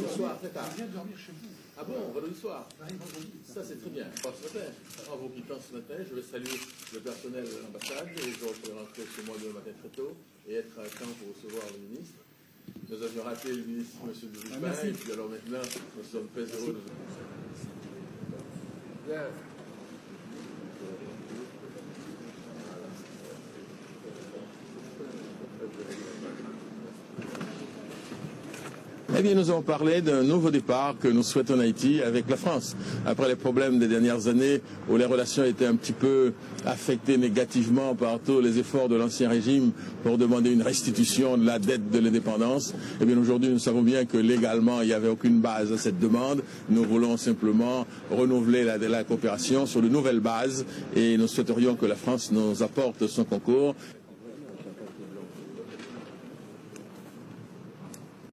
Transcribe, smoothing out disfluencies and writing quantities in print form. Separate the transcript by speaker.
Speaker 1: dormir ce soir, très tard.
Speaker 2: Je viens de dormir chez vous.
Speaker 1: Ah bon, vendredi soir. Ça, c'est très bien. Alors, ce matin, en vous quittant ce matin, je vais saluer le personnel de l'ambassade et je vais rentrer chez moi demain matin très tôt et être à temps pour recevoir le ministre. Nous avions raté le ministre, M. Duripain, et puis alors maintenant, nous sommes très heureux de vous. Bien. Eh bien, nous avons parlé d'un nouveau départ que nous souhaitons en Haïti avec la France. Après les problèmes des dernières années où les relations étaient un petit peu affectées négativement par tous les efforts de l'ancien régime pour demander une restitution de la dette de l'indépendance, eh bien, aujourd'hui, nous savons bien que légalement, il n'y avait aucune base à cette demande. Nous voulons simplement renouveler la coopération sur de nouvelles bases et nous souhaiterions que la France nous apporte son concours.